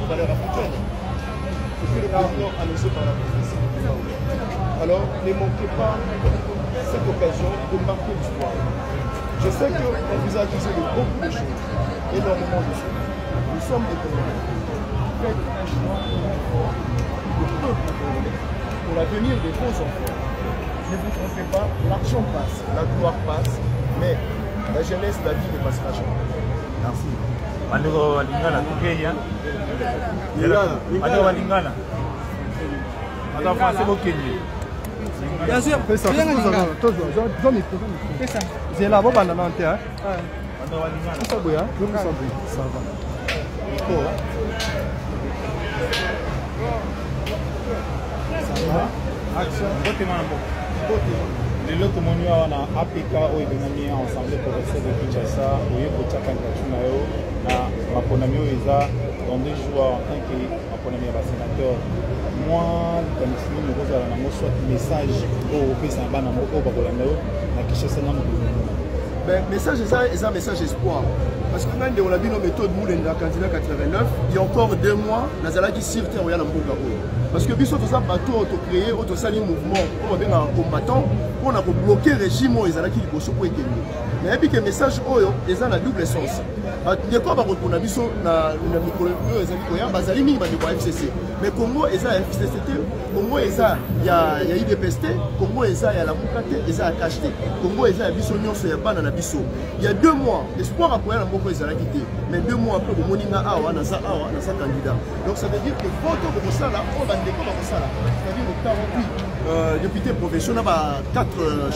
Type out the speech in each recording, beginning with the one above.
valeurs africaines. Et puis le président annoncé par la prophétie. Alors, ne manquez pas cette occasion de marquer l'histoire. Je sais qu'on vous a accusé de beaucoup de choses, énormément de choses. Nous sommes des Congolais. Faites un choix fort, le peuple congolais, pour l'avenir de vos enfants. Ne vous trompez pas, l'argent passe, la gloire passe, mais la jeunesse, la vie ne passera jamais. Merci. Bandeko Lingala, Tukeya. Bandeko Lingala. Attends, français, Bokenye. Bien sûr. C'est là, bon, on a monté. Ça va. Action. Lelo tomoni awa na APK oyo ebengami ensemble provincial de Kinshasa oyo kotia candidature na yo na maponami oyo eza dans 2 jours en tant que maponami ya basénateur mwa likanisi nini okozala nango soit message oyo opesa na bana moko oyo bakolanda yo na Kinshasa na mokolo. Message eza message espoir. Parce que quand on a vu nos méthodes Moulen dans candidat 89, il y a encore 2 mois, nous allons sur terre au Mboka. Parce que Bisso tout ça bateau auto créé, auto sali mouvement, on va un combattant, on a bloqué le régime ils allaient qui bosso pour éteindre. Mais puis que message oyo, ils ont un double sens. Il quoi par contre na Bisso na micro ezali koya bazali mingi ba de FCC. Mais Congo eza FCCT, Congo eza ya IDPST, Congo eza ya la Mukate, eza ya KHT. Congo eza ya Bisso nyonso ya bana na Bisso. Il y a 2 mois, espoir à koya na Mboka ezala quitté. Mais 2 mois après au moninga awa na sa candidat. Donc ça veut dire que photo comme ça là, on va comme ça là. C'est-à-dire le 48 députés professionnels, 4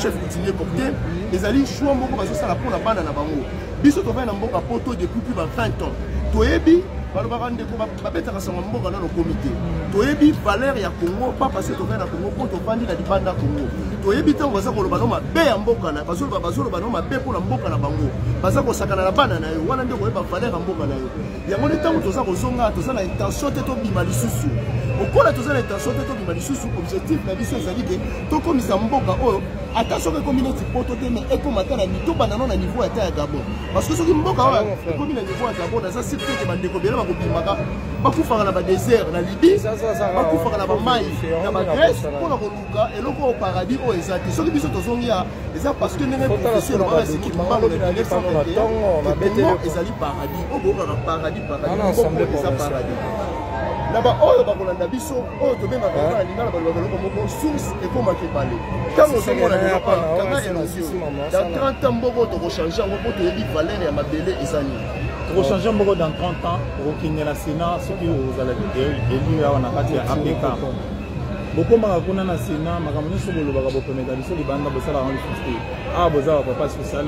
chefs coutumiers portés, les alliés choix Mboka bazo ça là pour la bana na bango. Biso to va na Mboka poto depuis plus de 20 ans. Toyebi balobakande ko babeta kasanga Mboka na no comité. Toyebi valeur ya Congo pas passer to va na Congo pour to vandi na dibanda Congo. Toyebi tango baza ko loba no mabe ya Mboka na bazo loba no mabe pour la Mboka na bango. Baza ko sakana na bana na yo wana nde ko yeba valeur ya Mboka na yo. Yango ne tango toza ko zonga toza na intention te to bima lisusu. Okola toza na intention te to bima lisusu objectif na biso ezali ke to komisa Mboka oyo attention que communauté poto te mais ekomata na mito banano na niveau ya ta ya Gabon. Parce que soki Mboka oyo ekomi na niveau ya Gabon na za site ke bandeko bela bakobimaka bakufaka na ba désert na Libye bakufaka na ba mai na ba Grèce pona koluka eloko au paradis oyo ezati soki biso tozongi ya eza parce que ndenge professeur ba siki mbango na 1921 ezali paradis oboka na paradis Mboka eza paradis na ba oyo bakolanda biso oyo tobengaka na lingala balobaka moko source ekomaki pale ntango ozomona lelo kanga érosion dans 30 ans Mboka tokochange yango mpo toyebi valeur ya mabele eza nini tokochange Mboka dans 30 ans okokende na Sénat soki ozalaki élu awa na kati ya APK bokomaka kuna na Sénat makambo nyonso bolobaka bokomeka biso libanda bosala yango lisusu te awa bozala papa social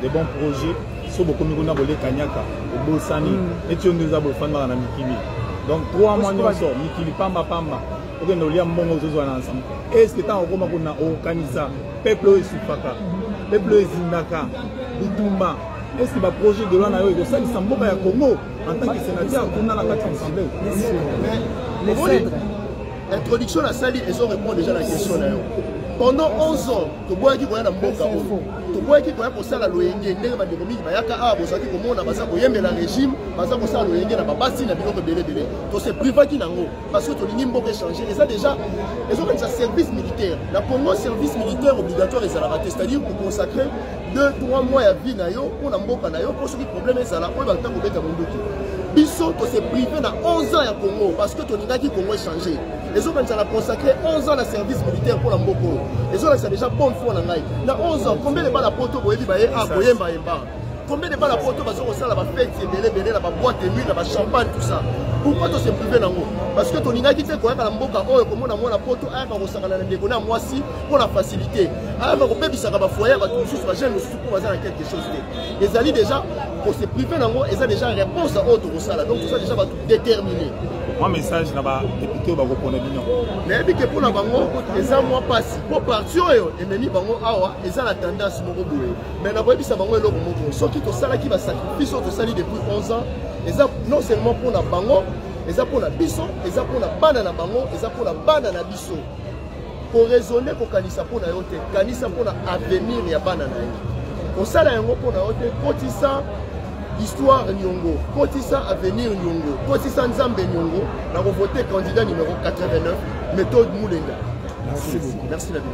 de bons projets so bokomi kuna bolekanyaka obosani neti yo nde eza bofandaka na mikili. Donc 3 mois nyonso mikili pamba okende olia mbongo ozozwana ensemble. Est-ce que tant okoma kuna okanisa peuple oyo esufaka peuple oyo ezindaka bitumba est-ce que ba projet de loi na yo ekosalisa Mboka ya Congo en tant que sénateur kuna na kati ensemble? Mais l'introduction à Sali ils ont répondu déjà à la question là. Pendant 11 ans, tu vois qui voyait dans Mboka, tu vois qui voyait pour ça la loyenge, ndenge ba décomi bayaka a bosaki komona baza koyembe la régime, baza ko ça loyenge na babasi na biloko belé. To se priva ki nango parce que to lingi Mboka changer et ça déjà ils ont comme ça service militaire. La Congo service militaire obligatoire et ça la c'est-à-dire pour consacrer 2-3 mois à vie na yo pour na Mboka na yo pour ce qui problème ça la on va temps ko beta mondoki. Biso to se privé na 11 ans à Congo parce que to linga ki Congo changer. Les autres ont consacré 11 ans de service militaire pour la Mboko. Les autres, c'est déjà bonne foi. Dans 11 ans, combien de balles à poto pour Ebibaye à Boyemba et Mba? Combien de balles à poto parce qu'on a la fête, la boîte de nuit, la champagne, tout ça? Pourquoi tu s'es privé dans parce que ton inga qui fait quoi à la Mboka, oh, comme on a la poto, à la moi si pour la facilité. Alors, on peut dire que foyer va tout juste, jeune, pour faire quelque chose. Les alliés déjà, pour se priver dans ils ont déjà réponse à autre ça. Donc, tout ça déjà va tout déterminer. Moi message là-bas député ba ko pona bino mais bi ke pona bango eza moi passe pour partir yo et memi bango awa eza la tendance moko boye mais na boyebi sa bango eloko moko soki to sala ki ba sacrifice to sali depuis 11 ans eza non seulement pour na bango eza pour na biso eza pour na bana na bango eza pour na bana na biso pour raisonner ko kanisa pour na yo te kanisa pour na avenir ya bana na yo ko sala yango pour na yo te kotisa histoire Nyongo, Kotisa Avenir Nyongo, Kotisa Nzambe Nyongo, nous avons voté candidat numéro 89, méthode Moulenga. Merci beaucoup. Merci Nabil.